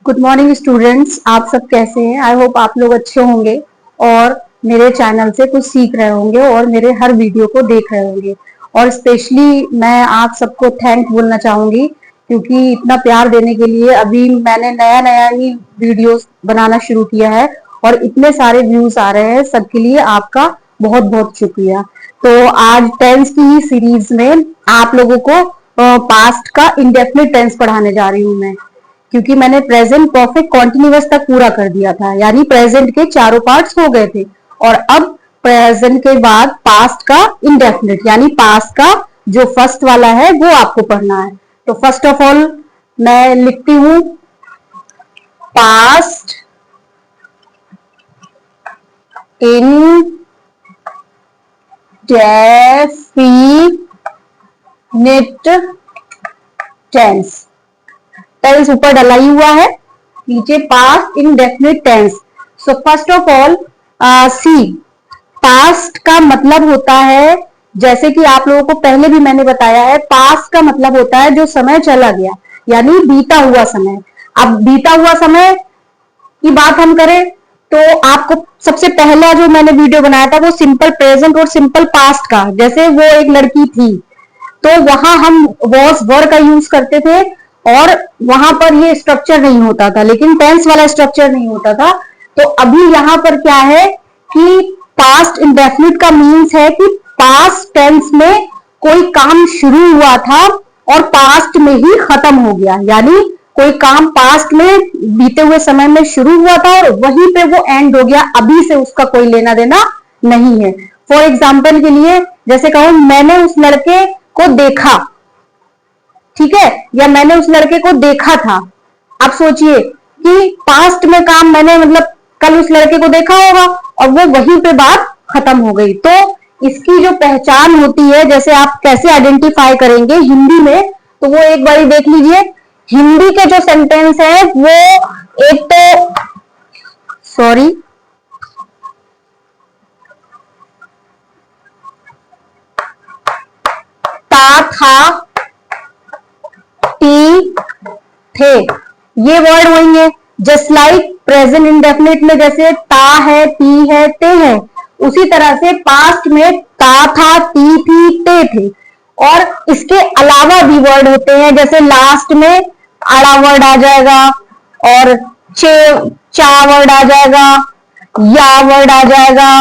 Good morning students, आप सब कैसे हैं? आई होप आप लोग अच्छे होंगे और मेरे चैनल से कुछ सीख रहे होंगे और मेरे हर वीडियो को देख रहे होंगे। और स्पेशली मैं आप सबको थैंक बोलना चाहूंगी क्योंकि इतना प्यार देने के लिए। अभी मैंने नया नया ही वीडियोस बनाना शुरू किया है और इतने सारे व्यूज आ रहे हैं, सबके लिए आपका बहुत बहुत शुक्रिया। तो आज टेंस की ही सीरीज में आप लोगों को पास्ट का इंडेफिनिट टेंस पढ़ाने जा रही हूँ मैं, क्योंकि मैंने प्रेजेंट परफेक्ट कॉन्टिन्यूअस तक पूरा कर दिया था, यानी प्रेजेंट के चारों पार्ट्स हो गए थे। और अब प्रेजेंट के बाद पास्ट का इंडेफिनिट यानी पास्ट का जो फर्स्ट वाला है वो आपको पढ़ना है। तो फर्स्ट ऑफ ऑल मैं लिखती हूं पास्ट इंडेफिनिट टेंस। टेंस ऊपर डला ही हुआ है, नीचे past indefinite tense. So first of all see, past का मतलब होता है, जैसे कि आप लोगों को पहले भी मैंने बताया है, पास्ट का मतलब होता है जो समय चला गया, यानी बीता हुआ समय। अब बीता हुआ समय की बात हम करें तो आपको सबसे पहला जो मैंने वीडियो बनाया था वो सिंपल प्रेजेंट और सिंपल पास्ट का। जैसे वो एक लड़की थी तो वहां हम वॉज वर का यूज करते थे और वहां पर ये स्ट्रक्चर नहीं होता था, लेकिन टेंस वाला स्ट्रक्चर नहीं होता था। तो अभी यहां पर क्या है कि पास्ट इंडेफिनिट का मीन्स है कि पास्ट टेंस में कोई काम शुरू हुआ था और पास्ट में ही खत्म हो गया, यानी कोई काम पास्ट में बीते हुए समय में शुरू हुआ था और वहीं पे वो एंड हो गया, अभी से उसका कोई लेना देना नहीं है। फॉर एग्जाम्पल के लिए जैसे कहूं मैंने उस लड़के को देखा, ठीक है, या मैंने उस लड़के को देखा था। अब सोचिए कि पास्ट में काम मैंने मतलब कल उस लड़के को देखा होगा और वो वहीं पे बात खत्म हो गई। तो इसकी जो पहचान होती है, जैसे आप कैसे आइडेंटिफाई करेंगे हिंदी में, तो वो एक बार देख लीजिए। हिंदी के जो सेंटेंस है वो एक तो सॉरी ता था टी थे, ये वर्ड होंगे। जस्ट लाइक प्रेजेंट इंडेफिनिट में जैसे ता है, ती है, ते है, उसी तरह से पास्ट में ता था, ती थी, ते थे। और इसके अलावा भी वर्ड होते हैं, जैसे लास्ट में आड़ा वर्ड आ जाएगा और चा वर्ड आ जाएगा, या वर्ड आ जाएगा,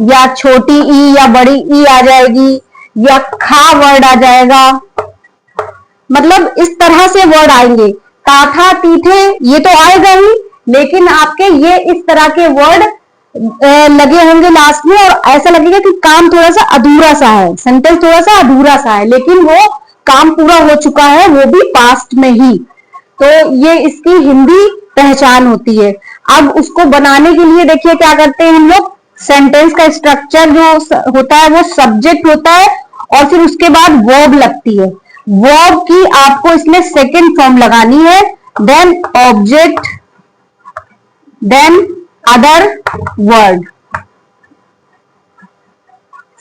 या छोटी ई या बड़ी ई आ जाएगी, या खा वर्ड आ जाएगा। मतलब इस तरह से वर्ड आएंगे। ताथा तीथे ये तो आएगा ही, लेकिन आपके ये इस तरह के वर्ड लगे होंगे लास्ट में और ऐसा लगेगा कि काम थोड़ा सा अधूरा सा है, सेंटेंस थोड़ा सा अधूरा सा है, लेकिन वो काम पूरा हो चुका है, वो भी पास्ट में ही। तो ये इसकी हिंदी पहचान होती है। अब उसको बनाने के लिए देखिए क्या करते हैं हम लोग। सेंटेंस का स्ट्रक्चर जो होता है वो सब्जेक्ट होता है और फिर उसके बाद वर्ब लगती है। वर्ब की आपको इसमें सेकंड फॉर्म लगानी है, then object, then other word.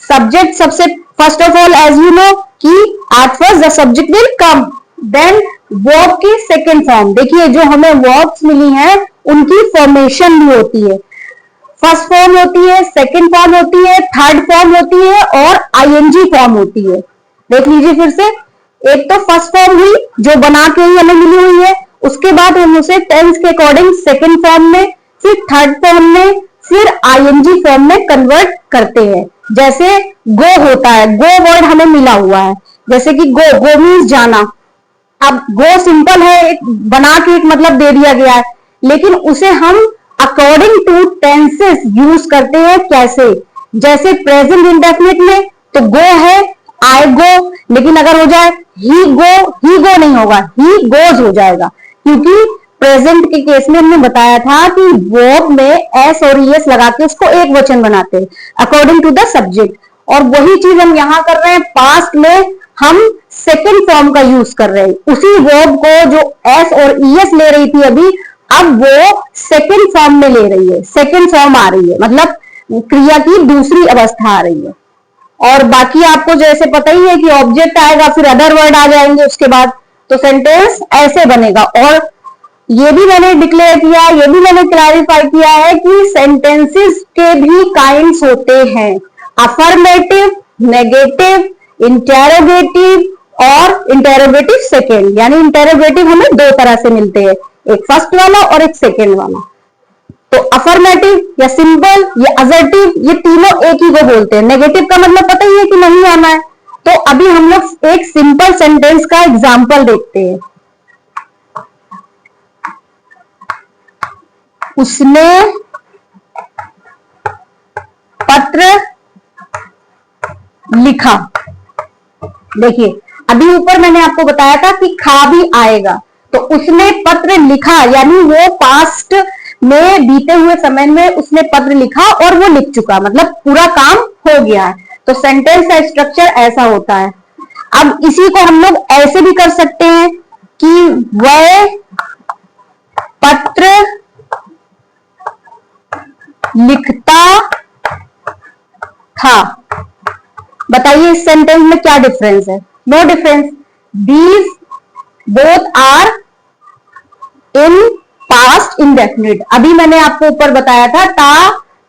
Subject सबसे first of all as you know कि at first the subject will come, then verb की सेकंड फॉर्म। देखिए जो हमें वर्ब्स मिली हैं उनकी फॉर्मेशन भी होती है। फर्स्ट फॉर्म होती है, सेकंड फॉर्म होती है, थर्ड फॉर्म होती है और आईएनजी फॉर्म होती है। देख लीजिए फिर से, एक तो फर्स्ट फॉर्म हुई जो बना के ही हमें मिली हुई है, उसके बाद हम उसे टेंस के अकॉर्डिंग सेकंड फॉर्म में, फिर थर्ड फॉर्म में, फिर आईएनजी फॉर्म में कन्वर्ट करते हैं। जैसे गो होता है, गो वर्ड हमें मिला हुआ है, जैसे कि गो, गो मीन्स जाना। अब गो सिंपल है, एक बना के एक मतलब दे दिया गया है, लेकिन उसे हम अकॉर्डिंग टू टेंसेस यूज करते हैं। कैसे? जैसे प्रेजेंट इंडेफिनिट में तो गो है, आई गो, लेकिन अगर हो जाए ही गो नहीं होगा, ही गोज हो जाएगा, क्योंकि प्रेजेंट के केस में हमने बताया था कि वर्ब में एस और ईएस लगा के उसको एक वचन बनाते हैं अकॉर्डिंग टू द सब्जेक्ट। और वही चीज हम यहां कर रहे हैं, पास्ट में हम सेकंड फॉर्म का यूज कर रहे हैं। उसी वर्ब को जो एस और ईएस ले रही थी अभी, अब वो सेकंड फॉर्म में ले रही है, सेकंड फॉर्म आ रही है, मतलब क्रिया की दूसरी अवस्था आ रही है। और बाकी आपको जैसे पता ही है कि ऑब्जेक्ट आएगा, फिर अदर वर्ड आ जाएंगे उसके बाद, तो सेंटेंस ऐसे बनेगा। और ये भी मैंने डिक्लेयर किया, ये भी मैंने क्लैरिफाई किया है कि सेंटेंसेस के भी काइंड्स होते हैं, अफर्मेटिव, नेगेटिव, इंटेरोगेटिव और इंटेरोगेटिव सेकेंड। यानी इंटेरोगेटिव हमें दो तरह से मिलते हैं, एक फर्स्ट वाला और एक सेकेंड वाला। तो अफर्मेटिव या सिंपल या असर्टिव, ये तीनों एक ही को बोलते हैं। नेगेटिव का मतलब पता ही है कि नहीं आना है। तो अभी हम लोग एक सिंपल सेंटेंस का एग्जाम्पल देखते हैं। उसने पत्र लिखा। देखिए अभी ऊपर मैंने आपको बताया था कि खा भी आएगा, तो उसने पत्र लिखा यानी वो पास्ट में बीते हुए समय में उसने पत्र लिखा और वो लिख चुका, मतलब पूरा काम हो गया है। तो सेंटेंस का स्ट्रक्चर ऐसा होता है। अब इसी को हम लोग ऐसे भी कर सकते हैं कि वह पत्र लिखता था। बताइए इस सेंटेंस में क्या डिफरेंस है? No difference. These both are in past indefinite. अभी मैंने आपको ऊपर बताया था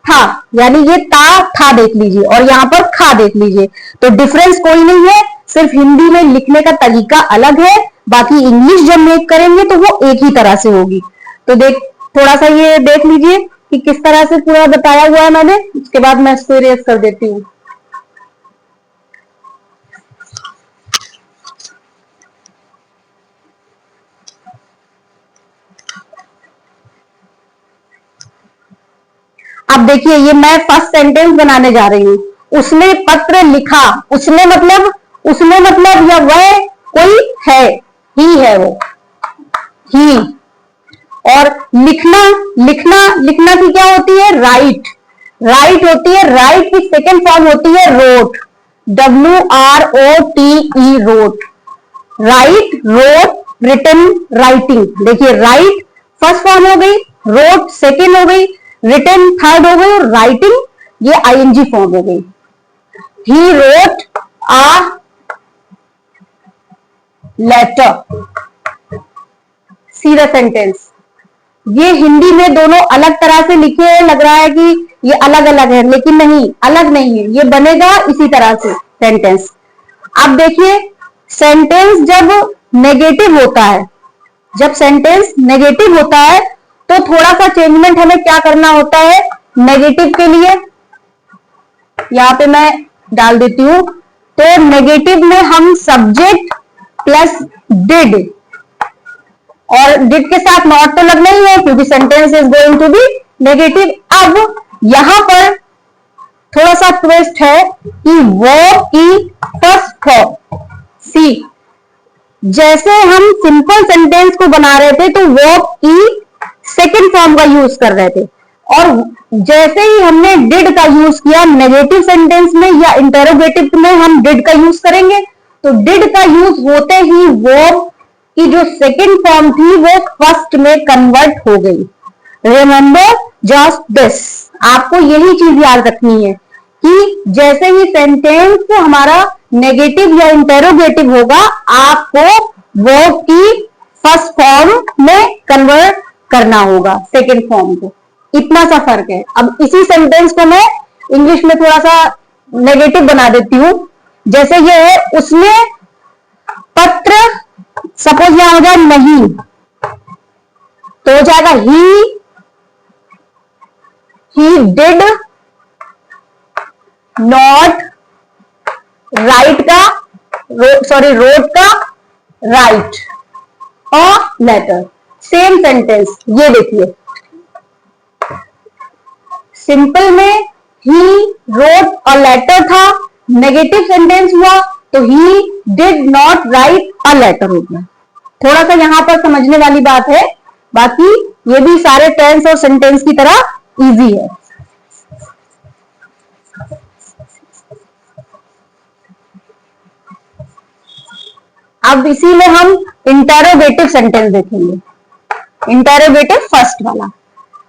था, यानी ये था देख लीजिए और यहां पर खा देख लीजिए। तो डिफरेंस कोई नहीं है, सिर्फ हिंदी में लिखने का तरीका अलग है, बाकी इंग्लिश जब मेक करेंगे तो वो एक ही तरह से होगी। तो थोड़ा सा ये देख लीजिए कि किस तरह से पूरा बताया हुआ है मैंने, उसके बाद मैं इसको इरेज कर देती हूँ। अब देखिए ये मैं फर्स्ट सेंटेंस बनाने जा रही हूं। उसने पत्र लिखा। उसने मतलब या वह कोई है, ही है वो, ही। और लिखना की क्या होती है? राइट होती है। राइट की सेकेंड फॉर्म होती है wrote, WROTE, wrote. Write, wrote, written, writing. देखिए राइट फर्स्ट फॉर्म हो गई, रोट सेकेंड हो गई, रिटन थर्ड हो गई और राइटिंग ये ING फॉर्म हो गई। He wrote a letter. See the sentence. ये हिंदी में दोनों अलग तरह से लिखे हैं, लग रहा है कि ये अलग अलग है, लेकिन नहीं, अलग नहीं है, ये बनेगा इसी तरह से सेंटेंस। अब देखिए सेंटेंस जब नेगेटिव होता है, तो थोड़ा सा चेंजमेंट हमें क्या करना होता है नेगेटिव के लिए। यहां पे मैं डाल देती हूं। तो नेगेटिव में हम सब्जेक्ट प्लस डिड, और डिड के साथ नॉट तो लगना ही है क्योंकि sentence is going to be negative. अब यहां पर थोड़ा सा ट्विस्ट है कि वर्ब की फर्स्ट फॉर्म, सी, जैसे हम सिंपल सेंटेंस को बना रहे थे तो वर्ब की सेकेंड फॉर्म का यूज कर रहे थे, और जैसे ही हमने डिड का यूज किया नेगेटिव सेंटेंस में या इंटेरोगेटिव में हम डिड का यूज करेंगे। तो डिड का यूज होते ही वर्ब की जो सेकेंड फॉर्म थी वो फर्स्ट में कन्वर्ट हो गई। रिमेंबर जस्ट दिस, आपको यही चीज याद रखनी है कि जैसे ही सेंटेंस हमारा नेगेटिव या इंटेरोगेटिव होगा आपको वर्ब की फर्स्ट फॉर्म में कन्वर्ट करना होगा सेकेंड फॉर्म को। इतना सा फर्क है। अब इसी सेंटेंस को मैं इंग्लिश में थोड़ा सा नेगेटिव बना देती हूं। जैसे ये है, उसने पत्र, सपोज यहां हो जाए नहीं, तो हो जाएगा ही डिड नॉट राइट का, रोट का write a letter. Same sentence, ये देखिए सिंपल में ही रोट अ लेटर था, नेगेटिव सेंटेंस हुआ तो he did not write a letter हो गया। थोड़ा सा यहां पर समझने वाली बात है, बाकी ये भी सारे टेंस और सेंटेंस की तरह इजी है। अब इसी में हम इंटेरोगेटिव सेंटेंस देखेंगे। इंटेरोगेटिव फर्स्ट वाला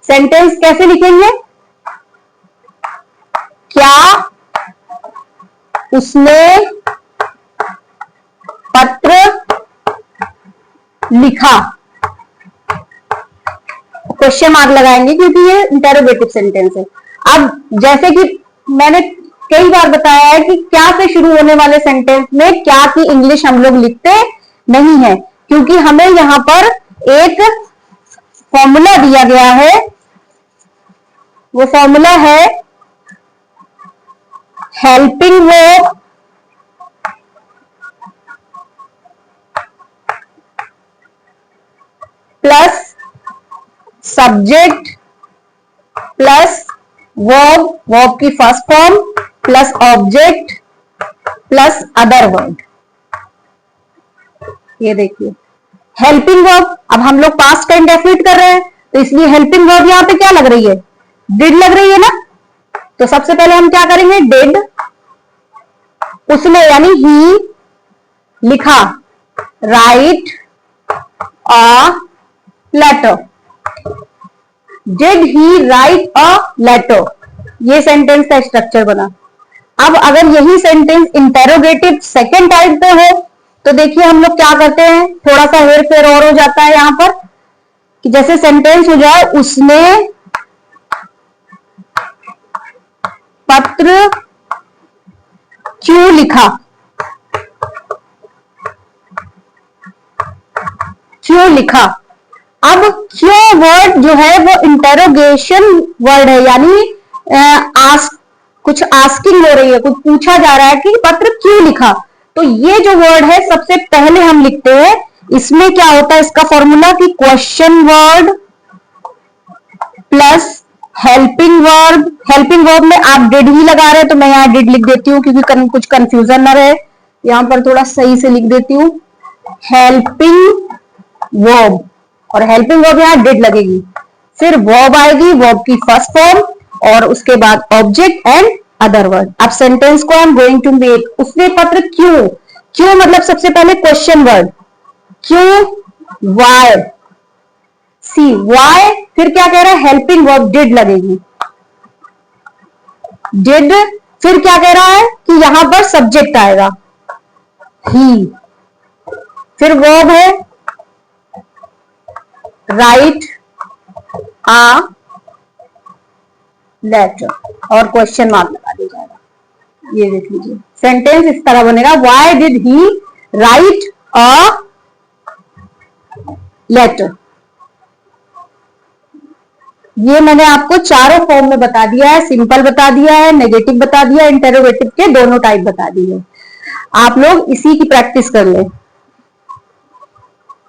सेंटेंस कैसे लिखेंगे? क्या उसने पत्र लिखा? क्वेश्चन मार्क लगाएंगे क्योंकि ये इंटेरोगेटिव सेंटेंस है। अब जैसे कि मैंने कई बार बताया है कि क्या से शुरू होने वाले सेंटेंस में क्या की इंग्लिश हम लोग लिखते नहीं है, क्योंकि हमें यहां पर एक फॉर्मूला दिया गया है। वो फॉर्मूला है helping verb plus subject plus verb, verb की first form plus object plus other word. ये देखिए हेल्पिंग वर्ब, अब हम लोग पास्ट का इंडेफिनिट कर रहे हैं तो इसलिए हेल्पिंग वर्ब यहां पे क्या लग रही है, डिड लग रही है ना। तो सबसे पहले हम क्या करेंगे, डिड, उसने यानी ही लिखा, write a letter, did he write a letter, ये सेंटेंस का स्ट्रक्चर बना। अब अगर यही सेंटेंस इंटेरोगेटिव सेकेंड टाइप पे हो तो देखिए हम लोग क्या करते हैं, थोड़ा सा हेर फेर और हो जाता है यहां पर कि जैसे सेंटेंस हो जाए उसने पत्र क्यों लिखा, क्यों लिखा। अब क्यों वर्ड जो है वो इंटेरोगेशन वर्ड है, यानी कुछ आस्किंग हो रही है, कुछ पूछा जा रहा है कि पत्र क्यों लिखा। तो ये जो वर्ड है सबसे पहले हम लिखते हैं, इसमें क्या होता है इसका फॉर्मूला कि question word plus helping verb. Helping verb में आप डिड ही लगा रहे हैं तो मैं यहां डिड लिख देती हूँ क्योंकि कुछ कंफ्यूजन ना रहे, यहां पर थोड़ा सही से लिख देती हूँ हेल्पिंग वर्ब, और हेल्पिंग वर्ब यहां डिड लगेगी, फिर वर्ब आएगी, वर्ब की फर्स्ट फॉर्म और उसके बाद ऑब्जेक्ट एंड अदर वर्ड। अब सेंटेंस को I am going to make, उसने पत्र क्यों, क्यों मतलब सबसे पहले क्वेश्चन वर्ड, क्यों वाई, सी वाई, फिर क्या कह रहा है हेल्पिंग वर्ब डिड लगेगी, डिड, फिर क्या कह रहा है कि यहां पर सब्जेक्ट आएगा ही, फिर वर्ब है राइट आ लेटर और क्वेश्चन मार्क लगा दिया जाएगा। ये देख लीजिए सेंटेंस इस तरह बनेगा, why did he write a letter. ये मैंने आपको चारों फॉर्म में बता दिया है, सिंपल बता दिया है, नेगेटिव बता दिया, इंटेरोगेटिव के दोनों टाइप बता दिए। आप लोग इसी की प्रैक्टिस कर लें।